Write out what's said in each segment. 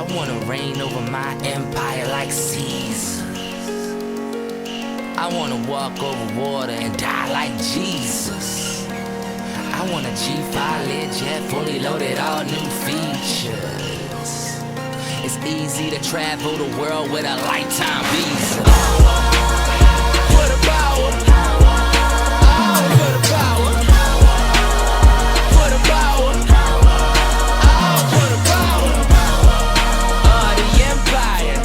I wanna reign over my empire like Caesar. I wanna walk over water and die like Jesus. I want a G5 Learjet, fully loaded, all new features. It's easy to travel the world with a lifetime visa. For the power. For the power. For the power. For the power. The empire.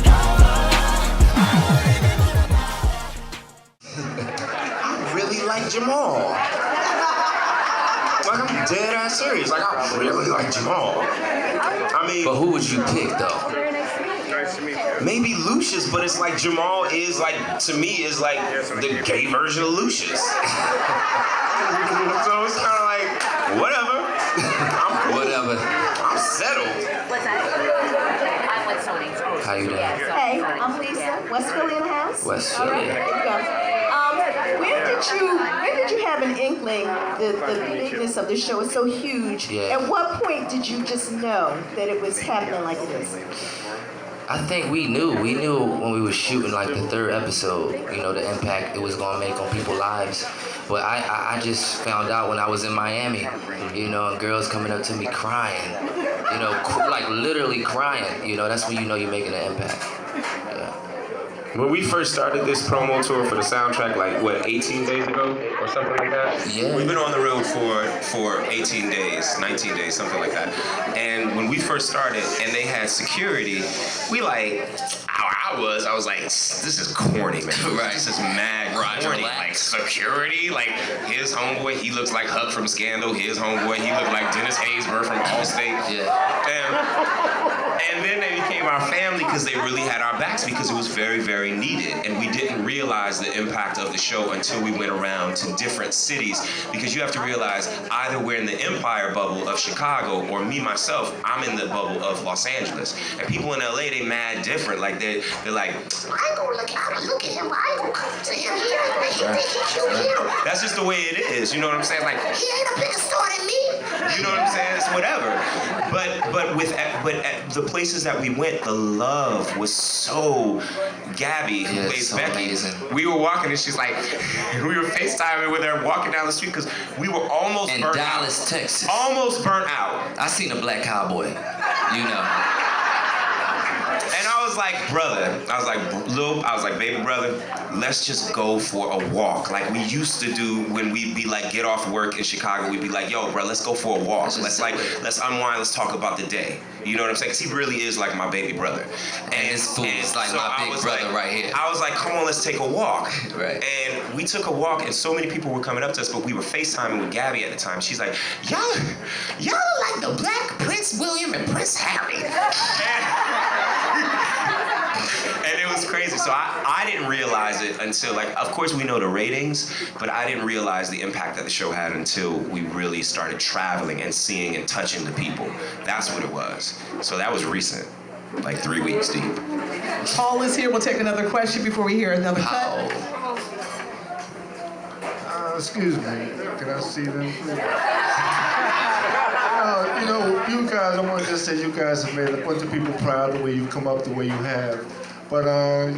I really like Jamal. Like, I'm dead ass serious. Like, I really like Jamal. I mean, But who would you pick though? maybe Lucius, but it's like Jamal is like, to me, is like the gay version of Lucius. So it's kind of like, whatever. Whatever. I'm settled. What's that? I'm with Sony. How you doing? Hey, I'm Lisa. West Philly in the house. West All Philly. right, there you go. When did you have an inkling the bigness of the show is so huge? Yeah. At what point did you just know that it was happening like it is? I think we knew when we were shooting like the third episode, you know, the impact it was gonna make on people's lives. But I just found out when I was in Miami, you know, and girls coming up to me crying, you know, like literally crying, you know, that's when you know you're making an impact. Yeah. When we first started this promo tour for the soundtrack, like, what, 18 days ago or something like that? Yeah. We've been on the road for 18 days, 19 days, something like that. And when we first started and they had security, we like, I was like, this is corny, man. Right. This is mad corny. Relax. Like, security? Like, his homeboy, he looks like Huck from Scandal. His homeboy, he looked like Dennis Haysbert from Allstate. Yeah. And then they became our family because they really had our backs because it was very, very needed. And we didn't realize the impact of the show until we went around to different cities, because you have to realize either we're in the empire bubble of Chicago or me, myself, I'm in the bubble of Los Angeles. And people in LA, they mad different. Like, they're like, I ain't gonna look at him. I ain't gonna come to him here. He think he cute here. That's just the way it is. You know what I'm saying? Like, he ain't a bigger star than me. You know what I'm saying? It's whatever. But at the places that we went, the love was so. Gabby, who plays so Becky, amazing. we were walking and she's like, we were FaceTiming with her walking down the street because we were almost In burnt Dallas, out. Texas. Almost burnt out. I seen a black cowboy, you know. And I was like, brother, baby brother, let's just go for a walk. Like we used to do when we'd be like, get off work in Chicago, we'd be like, yo, bro, let's go for a walk. Let's unwind, let's talk about the day. You know what I'm saying? Because he really is like my baby brother. And his food is like so my big brother right here. I was like, come on, let's take a walk. Right. And we took a walk, and so many people were coming up to us, but we were FaceTiming with Gabby at the time. She's like, y'all are like the Black Prince William and Prince Harry. And it was crazy. So I didn't realize it until, like, of course we know the ratings, but I didn't realize the impact that the show had until we really started traveling and seeing and touching the people. That's what it was. So that was recent, like 3 weeks deep. Paul is here. We'll take another question before we hear another cut. Excuse me, can I see them, please? You know, you guys, I want to just say you guys have made a bunch of people proud the way you come up the way you have. But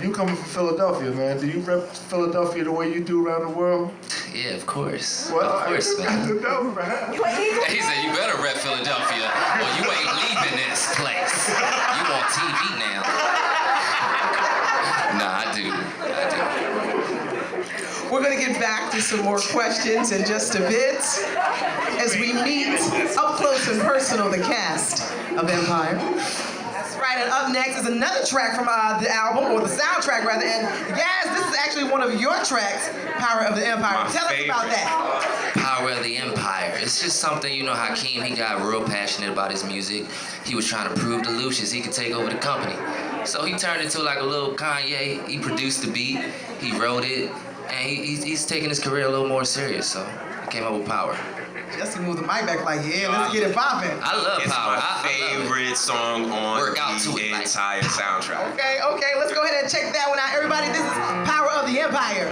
you coming from Philadelphia, man. Do you rep Philadelphia the way you do around the world? Yeah, of course. Well, of course, I man. don't know, man. He said, you better rep Philadelphia or you ain't leaving this place. You on TV now. Nah, I do. We're going to get back to some more questions in just a bit as we meet up close and personal the cast of Empire. That's right, and up next is another track from the album, or the soundtrack rather, and Yazz, this is actually one of your tracks, Power of the Empire. Tell us about that. Power of the Empire. It's just something, you know, Hakeem, he got real passionate about his music. He was trying to prove to Lucius he could take over the company. So he turned into like a little Kanye. He produced the beat, he wrote it, and he's taking his career a little more serious, so he came up with Power. Jussie moved the mic back like, yeah, let's get it popping. I love Power. It's my favorite song on the entire soundtrack. Okay, let's go ahead and check that one out. Everybody, this is Power of the Empire.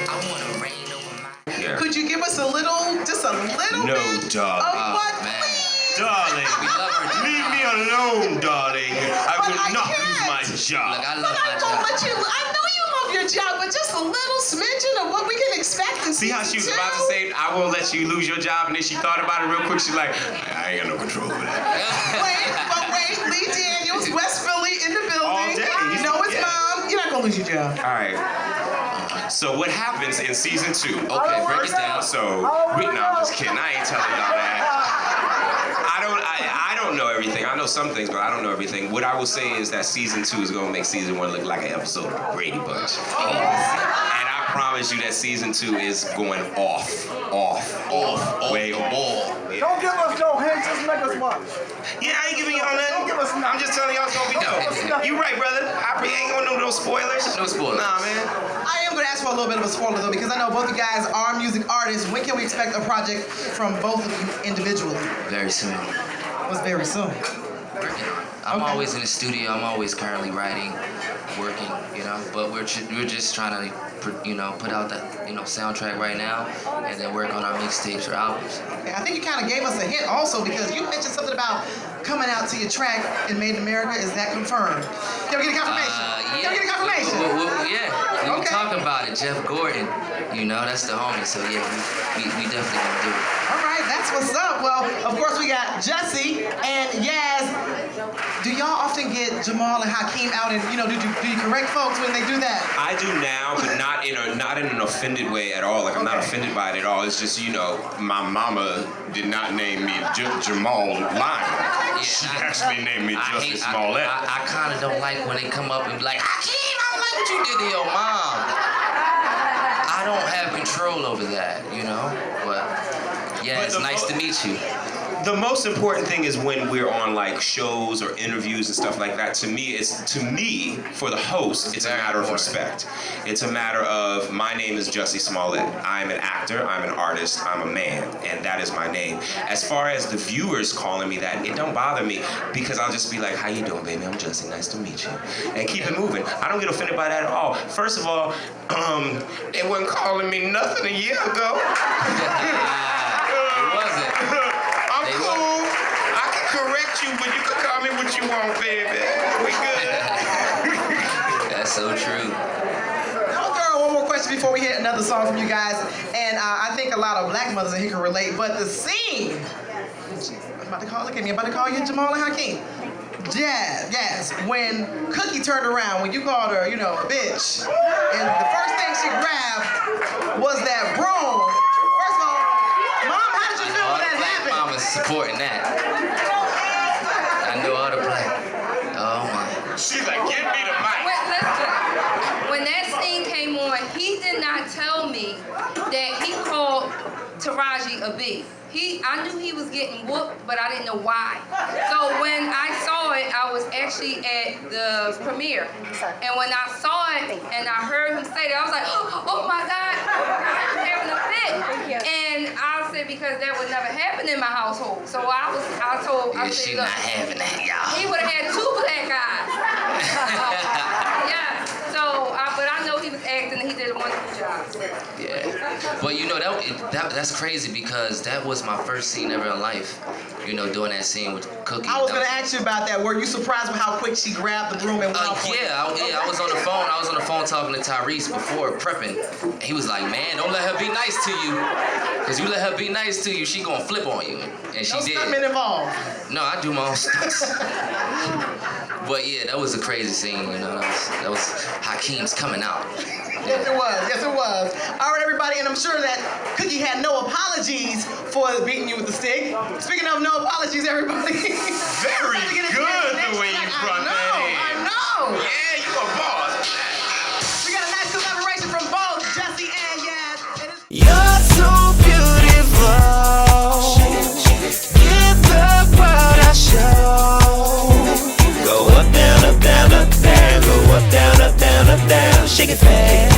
I want to reign over my... Could you give us just a little bit dog. of what, man. please? Darling, We love her job. leave me alone, darling. I will not lose my job. Look, I But love I my won't job. let you. I know you love your job, but just a little smidgen of what we can expect in See how she was season about to 2? say, I won't let you lose your job, and then she thought about it real quick. She's like, I ain't got no control over that. Wait, Lee Daniels, West Philly in the building. All day. You know it's Yeah. mom. You're not gonna lose your job. All right. So what happens in season 2? Okay, break it down. So, no, I'm just kidding. I ain't telling y'all that. I don't know everything. I know some things, but I don't know everything. What I will say is that season 2 is going to make season 1 look like an episode of the Brady Bunch. And I promise you that season 2 is going off, way off. Don't give us no hints, just make us watch. Yeah, I ain't giving y'all Don't give us nothing. nothing. I'm just telling y'all it's gonna be dope. You right, brother. I ain't gonna know no spoilers. No spoilers. Nah, man. I am gonna ask for a little bit of a spoiler though, because I know both you guys are music artists. When can we expect a project from both of you individually? Very soon. What's very soon? Working on it. I'm always in the studio. I'm always currently writing, working, you know. But we're just trying to, put out that, soundtrack right now, and then work on our mixtapes or albums. Okay, I think you kind of gave us a hint also because you mentioned something about coming out to your track in Made in America. Is that confirmed? You ever get a confirmation? Yeah. You ever get a confirmation? Yeah. We were Okay. talking about it. Jeff Gordon, that's the homie. So yeah, we definitely gonna do it. All right, that's what's up. Well, of course we got Jussie and Yazz. Do y'all often get Jamal and Hakeem out and do you correct folks when they do that? I do now, but not in an offended way at all. Like I'm not offended by it at all. It's just my mama did not name me Jamal Lyon. She actually named me Jussie Smollett. I kind of don't like when they come up and be like, Hakeem, I don't like what you did to your mom. I don't have control over that, But yeah, it's nice to meet you. The most important thing is when we're on like shows or interviews and stuff like that. To me, for the host, it's a matter of respect. It's a matter of my name is Jussie Smollett. I'm an actor, I'm an artist, I'm a man, and that is my name. As far as the viewers calling me that, it don't bother me because I'll just be like, how you doing, baby? I'm Jussie, nice to meet you. And keep it moving. I don't get offended by that at all. First of all, they weren't calling me nothing a year ago. It wasn't. I'm cool. I can correct you, but you can call me what you want, baby. We good. That's so true. I'll throw one more question before we hit another song from you guys. And I think a lot of black mothers in here can relate, but the scene. I'm about to call you Jamal and Hakeem. Yes, when Cookie turned around, when you called her, a bitch, and the first thing she grabbed was that broom. First of all, Mom, how did you feel when that happened? Mama's supporting that. I know all the black. Oh my. She's like, give me the mic. When that scene came on, he did not tell me that he called Taraji a B. I knew he was getting whooped, but I didn't know why. So when I saw it, I was actually at the premiere. And when I saw it and I heard him say that, I was like, oh my God, I'm having a fit. And I said, because that would never happen in my household. So I said, She look, not having that, y'all. he would have had 2 black eyes. Yeah. So, but I know he was acting and he did a wonderful job. Yeah. But that's crazy because that was my first scene ever in life. Doing that scene with Cookie. I was going to ask you about that. Were you surprised with how quick she grabbed the broom and went off? I was on the phone. I was on the phone talking to Tyrese before prepping. And he was like, man, don't let her be nice to you. Because you let her be nice to you, she going to flip on you. And she did. No stuntmen involved. No, I do my own stunts. But yeah, that was a crazy scene, That was Hakeem's coming out. Yes, it was. All right, everybody, and I'm sure that Cookie had no apologies for beating you with the stick. Speaking of no apologies, everybody. Very good the way you brought that in. I know. Yeah, you a boss. We got a nice collaboration from both Jussie and Yazz. You're so beautiful. Give the world a show. Go up, down, up, down, up, down. Go up, down, up, down, up, down. Shake it fast.